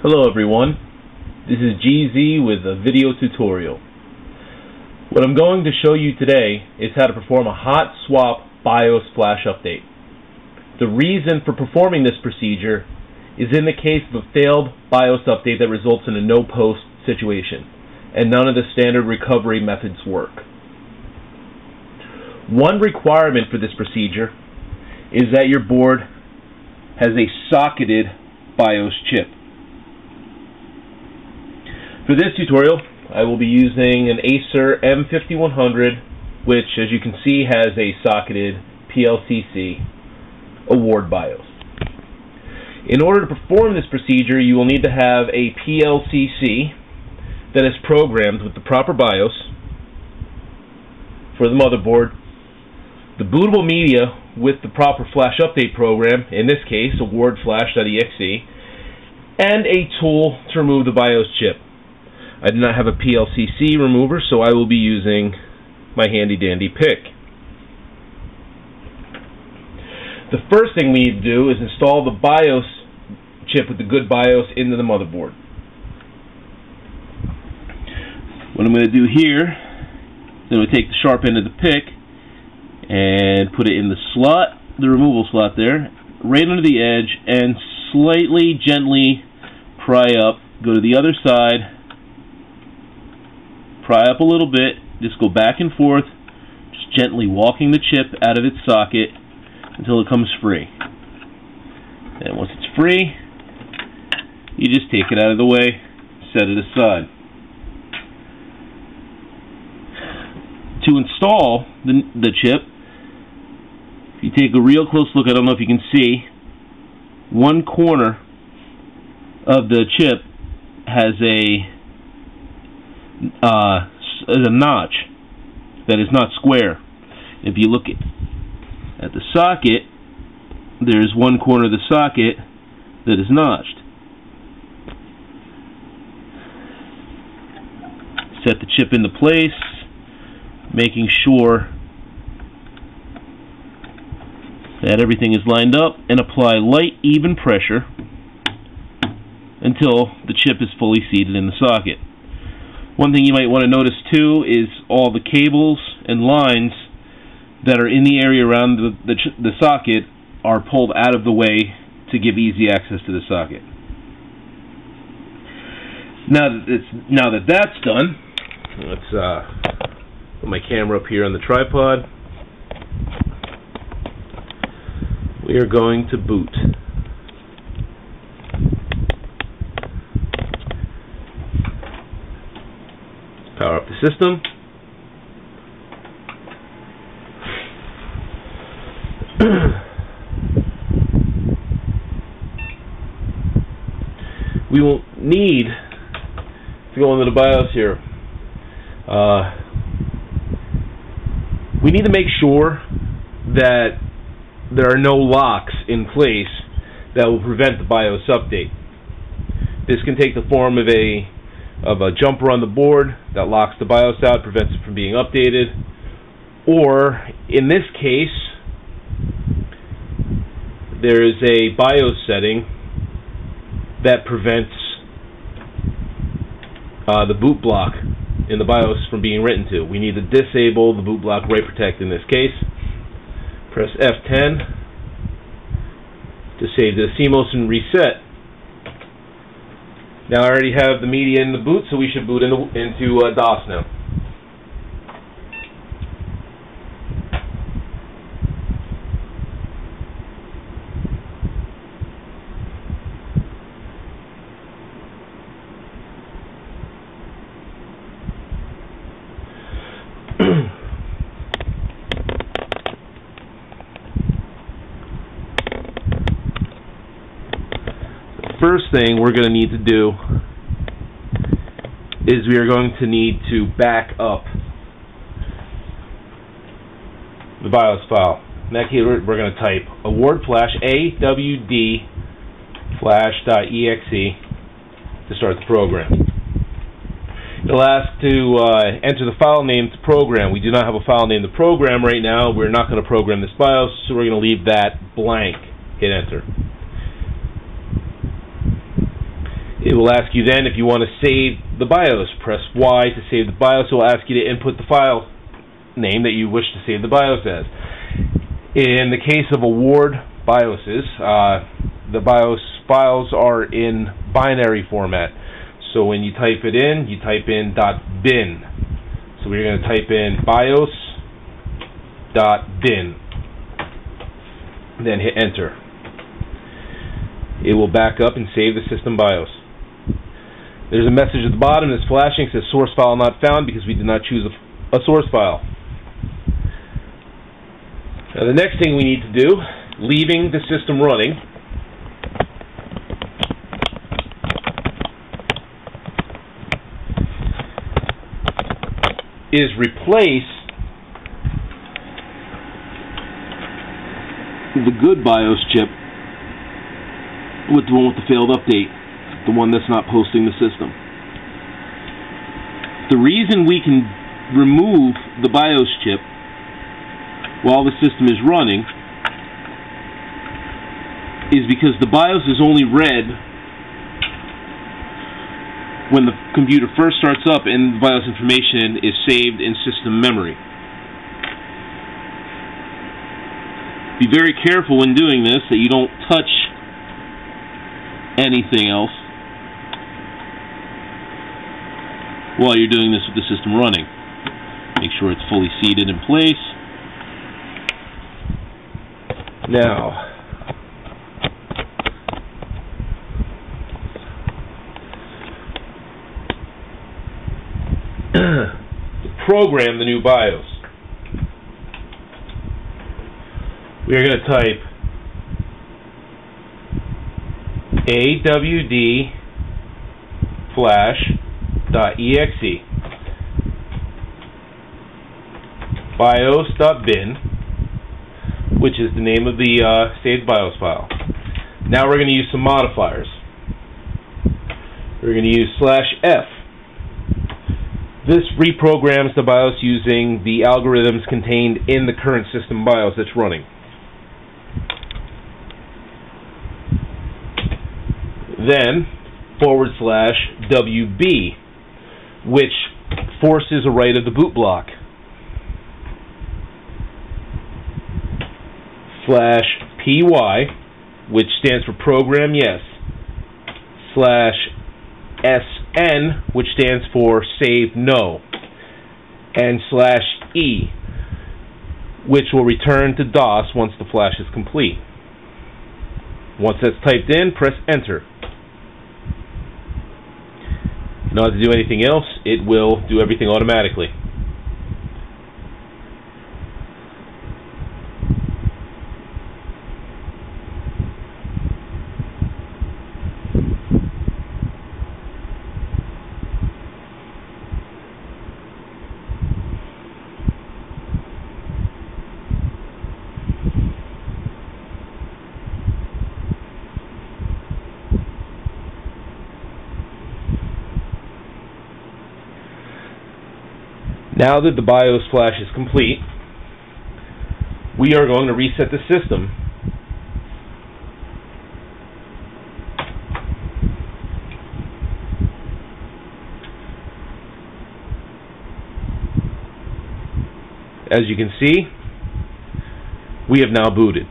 Hello everyone, this is GZ with a video tutorial. What I'm going to show you today is how to perform a hot swap BIOS flash update. The reason for performing this procedure is in the case of a failed BIOS update that results in a no-post situation, and none of the standard recovery methods work. One requirement for this procedure is that your board has a socketed BIOS chip. For this tutorial, I will be using an Dscn1079, which, as you can see, has a socketed PLCC Award BIOS. In order to perform this procedure, you will need to have a PLCC that is programmed with the proper BIOS for the motherboard, the bootable media with the proper flash update program, in this case, awardflash.exe, and a tool to remove the BIOS chip. I do not have a PLCC remover, so I will be using my handy-dandy pick. The first thing we need to do is install the BIOS chip with the good BIOS into the motherboard. What I'm going to do here is I'm going to take the sharp end of the pick and put it in the slot, the removal slot there, right under the edge, and slightly, gently pry up. Go to the other side, pry up a little bit, just go back and forth, just gently walking the chip out of its socket until it comes free. And once it's free, you just take it out of the way, set it aside. To install the chip, if you take a real close look, I don't know if you can see, one corner of the chip has a notch that is not square. If you look at the socket, there's one corner of the socket that is notched. Set the chip into place, making sure that everything is lined up, and apply light, even pressure until the chip is fully seated in the socket. One thing you might want to notice too is all the cables and lines that are in the area around the socket are pulled out of the way to give easy access to the socket. Now that that's done, let's put my camera up here on the tripod. We are going to boot. Power up the system. We will need to go into the BIOS here. We need to make sure that there are no locks in place that will prevent the BIOS update. This can take the form of a jumper on the board that locks the BIOS out, prevents it from being updated, or in this case there is a BIOS setting that prevents the boot block in the BIOS from being written to. We need to disable the boot block write protect in this case. Press F10 to save the CMOS and reset. Now I already have the media in the boot, so we should boot into DOS now. First thing we're going to need to do is we are going to need to back up the BIOS file. In that case, we're going to type awardflash awdflash.exe to start the program. It'll ask to enter the file name to program. We do not have a file name to program right now. We're not going to program this BIOS, so we're going to leave that blank. Hit enter. It will ask you then if you want to save the BIOS. Press Y to save the BIOS. It will ask you to input the file name that you wish to save the BIOS as. In the case of award BIOSes, the BIOS files are in binary format. So when you type it in, you type in .bin. So we're going to type in BIOS.bin. Then hit enter. It will back up and save the system BIOS. There's a message at the bottom that's flashing. It says source file not found because we did not choose a source file. Now the next thing we need to do, leaving the system running, is replace the good BIOS chip with the one with the failed update, the one that's not posting the system. The reason we can remove the BIOS chip while the system is running is because the BIOS is only read when the computer first starts up and the BIOS information is saved in system memory. Be very careful when doing this that you don't touch anything else while you're doing this with the system running. Make sure it's fully seated in place. Now, program the new BIOS. We are going to type awd flash.exe bios.bin, which is the name of the saved BIOS file. Now we're going to use some modifiers. We're going to use /f. This reprograms the BIOS using the algorithms contained in the current system BIOS that's running. Then /WB, which forces a write of the boot block. /PY, which stands for program yes. /SN, which stands for save no. And /E, which will return to DOS once the flash is complete. Once that's typed in, press enter. Not to do anything else, it will do everything automatically. Now that the BIOS flash is complete, we are going to reset the system. As you can see, we have now booted.